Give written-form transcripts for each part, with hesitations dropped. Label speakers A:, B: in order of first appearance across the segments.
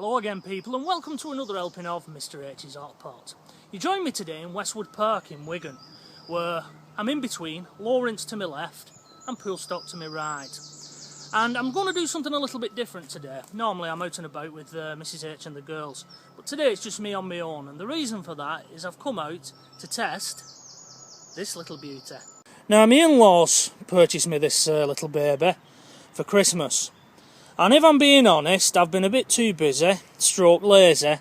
A: Hello again people, and welcome to another helping of Mr H's Hot Pot. You join me today in Westwood Park in Wigan, where I'm in between Ince to my left and Poolstock to my right. And I'm going to do something a little bit different today. Normally I'm out and about with Mrs H and the girls, but today it's just me on my own, and the reason for that is I've come out to test this little beauty. Now my in-laws purchased me this little baby for Christmas. And if I'm being honest, I've been a bit too busy, stroke lazy,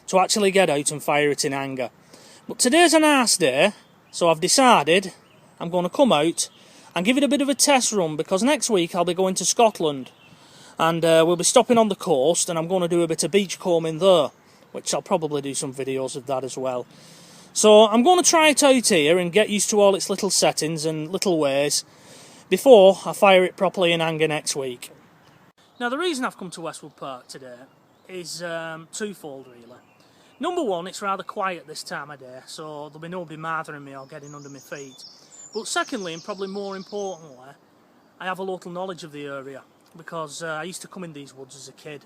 A: to actually get out and fire it in anger. But today's a nice day, so I've decided I'm going to come out and give it a bit of a test run, because next week I'll be going to Scotland. And we'll be stopping on the coast, and I'm going to do a bit of beach combing there, which I'll probably do some videos of that as well. So I'm going to try it out here and get used to all its little settings and little ways before I fire it properly in anger next week. Now the reason I've come to Westwood Park today is twofold really. Number one, it's rather quiet this time of day, so there'll be nobody bothering me or getting under my feet. But secondly, and probably more importantly, I have a local knowledge of the area, because I used to come in these woods as a kid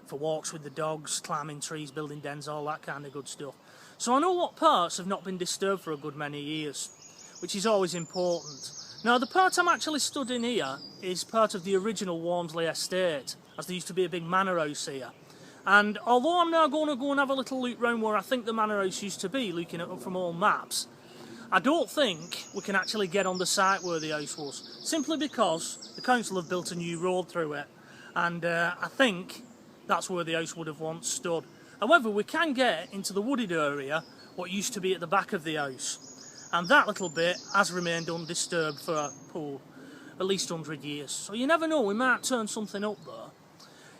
A: for walks with the dogs, climbing trees, building dens, all that kind of good stuff. So I know what parts have not been disturbed for a good many years, which is always important. Now the part I'm actually stood in here is part of the original Walmesley estate, as there used to be a big manor house here. And although I'm now going to go and have a little look round where I think the manor house used to be, looking at it from all maps, I don't think we can actually get on the site where the house was, simply because the council have built a new road through it, and I think that's where the house would have once stood. However, we can get into the wooded area, what used to be at the back of the house. And that little bit has remained undisturbed for at least 100 years. So you never know, we might turn something up there.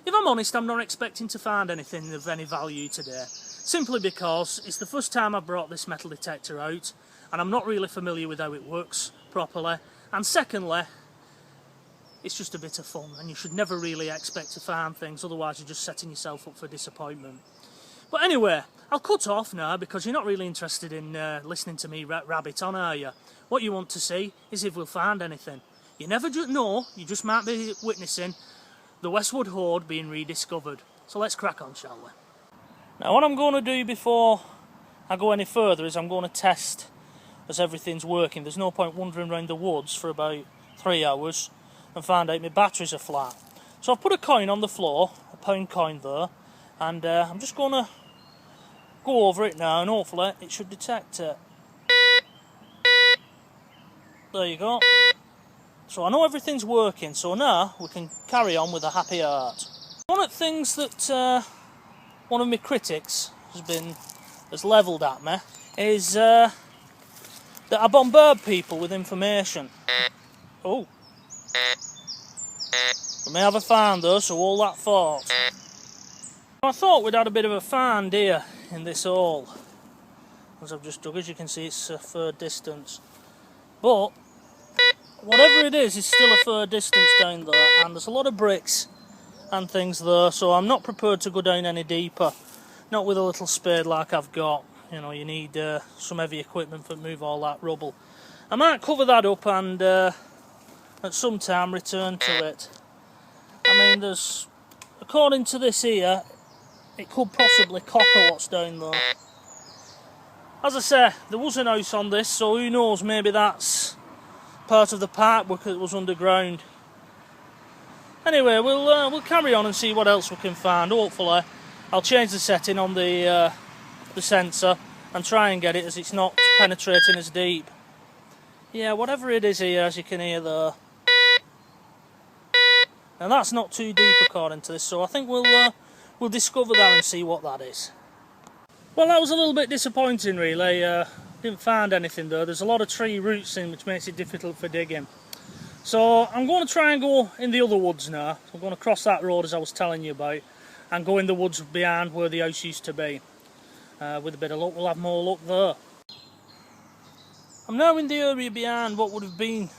A: If I'm honest, I'm not expecting to find anything of any value today, simply because it's the first time I've brought this metal detector out, and I'm not really familiar with how it works properly. And secondly, it's just a bit of fun, and you should never really expect to find things, otherwise you're just setting yourself up for disappointment. But anyway, I'll cut off now, because you're not really interested in listening to me rabbit on, are you? What you want to see is if we'll find anything. You never know, you just might be witnessing the Westwood Hoard being rediscovered. So let's crack on, shall we? Now what I'm going to do before I go any further is I'm going to test as everything's working. There's no point wandering around the woods for about 3 hours and find out my batteries are flat. So I've put a coin on the floor, a £1 coin there, and I'm just going to go over it now, and hopefully it should detect it. There you go. So I know everything's working, so now we can carry on with a happy heart. One of the things that one of my critics has levelled at me is that I bombard people with information. Oh. We may have a find though, so all that thought. I thought we'd had a bit of a find here in this hole, as I've just dug. As you can see, it's a fair distance, but whatever it is, it's still a fair distance down there, and there's a lot of bricks and things there, so I'm not prepared to go down any deeper, not with a little spade like I've got. You know, you need some heavy equipment to move all that rubble. I might cover that up and at some time return to it. I mean, there's, according to this here, it could possibly copper what's down there. As I say, there was an house on this, so who knows, maybe that's part of the pipework that was underground. Anyway, we'll carry on and see what else we can find. Hopefully I'll change the setting on the sensor and try and get it as it's not penetrating as deep. Yeah, whatever it is here, as you can hear there. Now that's not too deep according to this, so I think we'll discover that and see what that is. Well, that was a little bit disappointing really. Didn't find anything there. There's a lot of tree roots in, which makes it difficult for digging. So I'm going to try and go in the other woods now. I'm going to cross that road as I was telling you about and go in the woods behind where the house used to be. With a bit of luck we'll have more luck there. I'm now in the area behind what would have been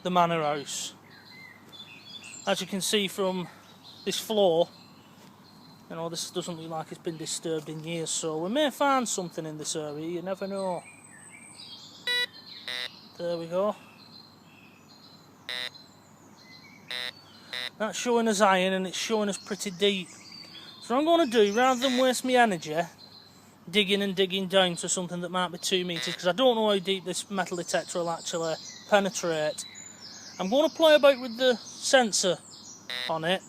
A: the manor house. As you can see from this floor, you know, this doesn't look like it's been disturbed in years, so we may find something in this area, you never know. There we go. That's showing us iron, and it's showing us pretty deep. So I'm going to do, rather than waste my energy digging down to something that might be 2 metres, because I don't know how deep this metal detector will actually penetrate, I'm going to play about with the sensor on it,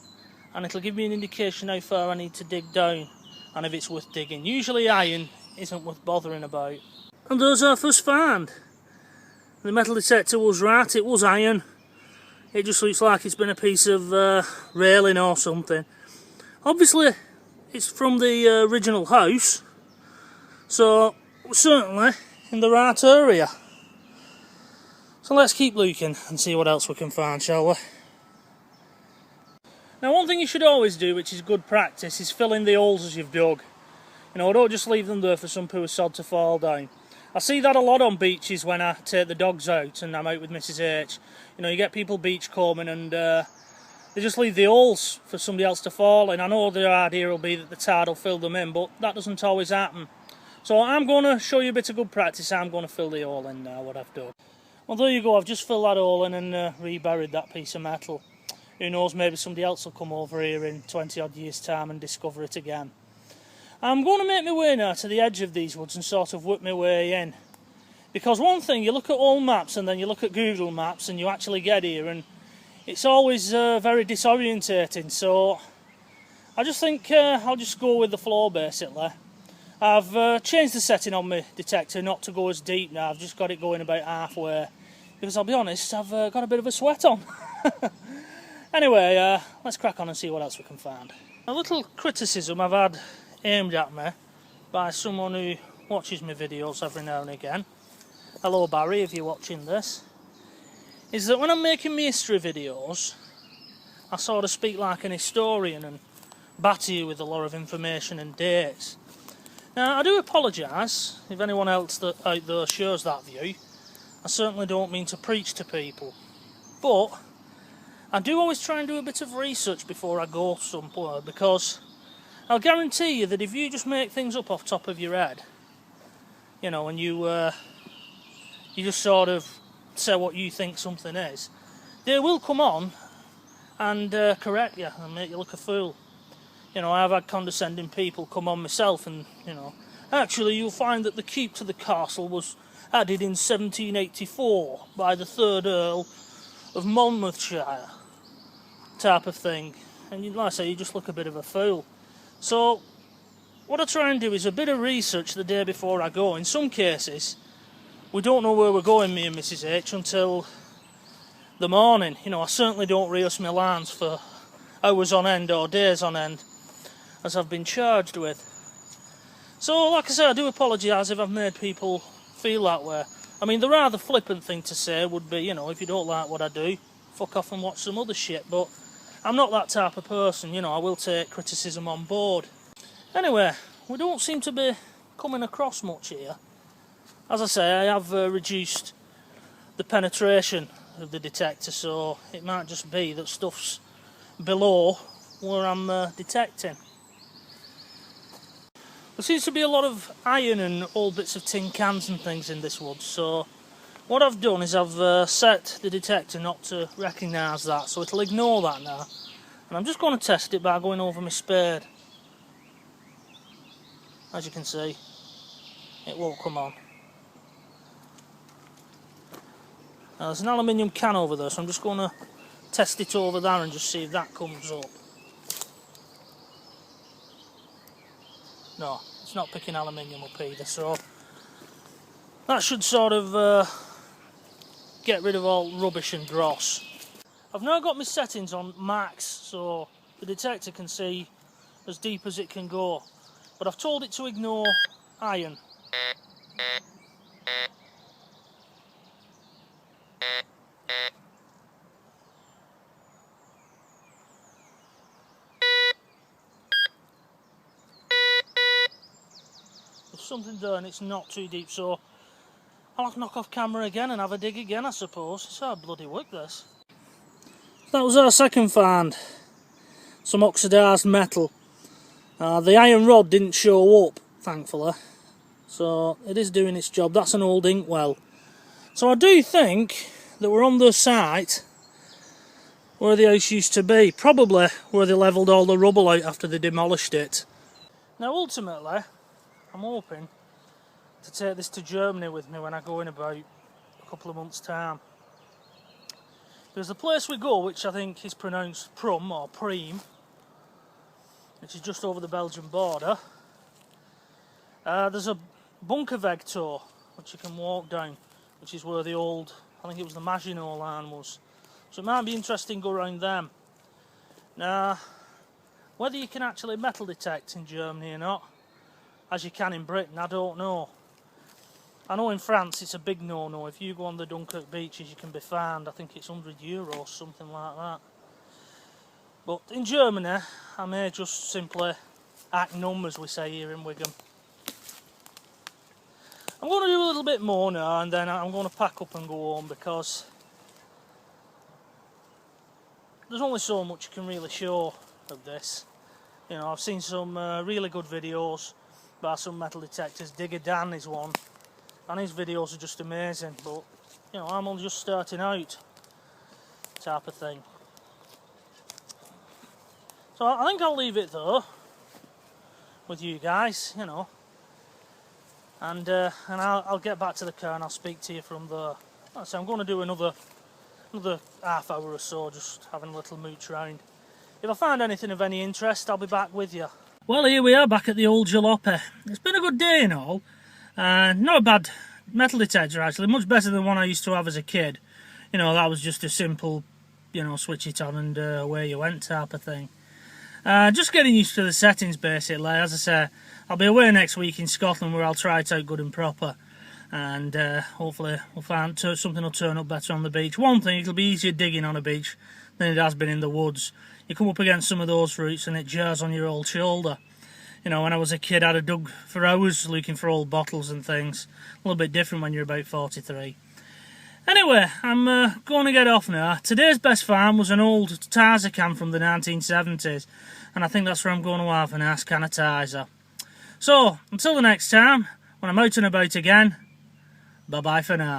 A: and it'll give me an indication how far I need to dig down and if it's worth digging. Usually iron isn't worth bothering about. And there's our first find. The metal detector was right, it was iron. It just looks like it's been a piece of railing or something. Obviously it's from the original house, so we're certainly in the right area. So let's keep looking and see what else we can find, shall we? Now, one thing you should always do, which is good practice, is fill in the holes as you've dug. You know, don't just leave them there for some poor sod to fall down. I see that a lot on beaches when I take the dogs out and I'm out with Mrs H. You know, you get people beach combing and they just leave the holes for somebody else to fall in. I know the idea will be that the tide will fill them in, but that doesn't always happen. So I'm going to show you a bit of good practice. I'm going to fill the hole in now, what I've done. Well, there you go, I've just filled that hole in and reburied that piece of metal. Who knows, maybe somebody else will come over here in 20 odd years time and discover it again. I'm going to make my way now to the edge of these woods and sort of work my way in. Because one thing, you look at all maps and then you look at Google Maps and you actually get here and it's always very disorientating, so I just think I'll just go with the flow basically. I've changed the setting on my detector not to go as deep now, I've just got it going about halfway. Because I'll be honest, I've got a bit of a sweat on. Anyway, let's crack on and see what else we can find. A little criticism I've had aimed at me by someone who watches my videos every now and again, hello Barry if you're watching this, is that when I'm making my history videos, I sort of speak like an historian and batter you with a lot of information and dates. Now, I do apologise if anyone else that out there shares that view. I certainly don't mean to preach to people, but I do always try and do a bit of research before I go somewhere, because I'll guarantee you that if you just make things up off the top of your head, you know, and you just sort of say what you think something is, they will come on and correct you and make you look a fool. You know, I've had condescending people come on myself and, you know, actually you'll find that the keep to the castle was added in 1784 by the 3rd Earl of Monmouthshire, type of thing. And like I say, you just look a bit of a fool. So what I try and do is a bit of research the day before I go. In some cases, we don't know where we're going, me and Mrs H, until the morning. You know, I certainly don't rehearse my lines for hours on end or days on end, as I've been charged with. So, like I say, I do apologise if I've made people feel that way. I mean, the rather flippant thing to say would be, you know, if you don't like what I do, fuck off and watch some other shit, but I'm not that type of person, you know, I will take criticism on board. Anyway, we don't seem to be coming across much here. As I say, I have reduced the penetration of the detector, so it might just be that stuff's below where I'm detecting. There seems to be a lot of iron and old bits of tin cans and things in this wood, so what I've done is I've set the detector not to recognise that, so it'll ignore that now. And I'm just going to test it by going over my spade. As you can see, it won't come on. Now, there's an aluminium can over there, so I'm just going to test it over there and just see if that comes up. No, it's not picking aluminium up either, so that should sort of get rid of all rubbish and dross. I've now got my settings on max, so the detector can see as deep as it can go, but I've told it to ignore iron. If something there and it's not too deep, so I'll have to knock off camera again and have a dig again, I suppose. It's hard bloody work, this. That was our second find. Some oxidised metal. The iron rod didn't show up, thankfully. So it is doing its job. That's an old inkwell. So I do think that we're on the site where the house used to be. Probably where they levelled all the rubble out after they demolished it. Now ultimately, I'm hoping to take this to Germany with me when I go in about a couple of months' time. There's a place we go which I think is pronounced Prum or Preem, which is just over the Belgian border. There's a Bunkerweg tour which you can walk down, which is where the old, I think it was the Maginot line was. So it might be interesting to go around them. Now, whether you can actually metal detect in Germany or not, as you can in Britain, I don't know. I know in France it's a big no-no. If you go on the Dunkirk beaches you can be fined, I think it's €100, something like that. But in Germany, I may just simply act numb, as we say here in Wigan. I'm going to do a little bit more now, and then I'm going to pack up and go home, because there's only so much you can really show of this. You know, I've seen some really good videos by some metal detectors. Digger Dan is one, and his videos are just amazing, but you know, I'm only just starting out type of thing. So I think I'll leave it though with you guys, you know, and I'll get back to the car and I'll speak to you from there. So I'm going to do another half hour or so, just having a little mooch round. If I find anything of any interest, I'll be back with you. Well, here we are back at the old jalopy. It's been a good day and all. Not a bad metal detector actually, much better than one I used to have as a kid. You know, that was just a simple, you know, switch it on and away you went type of thing. Just getting used to the settings basically. As I say, I'll be away next week in Scotland where I'll try it out good and proper. And hopefully we'll find something will turn up better on the beach. One thing, it'll be easier digging on a beach than it has been in the woods. You come up against some of those roots and it jars on your old shoulder. You know, when I was a kid I'd have dug for hours looking for old bottles and things. A little bit different when you're about 43. Anyway, I'm going to get off now. Today's best find was an old Tizer can from the 1970s, and I think that's where I'm going to have a nice can of Tizer. So, until the next time, when I'm out and about again, bye-bye for now.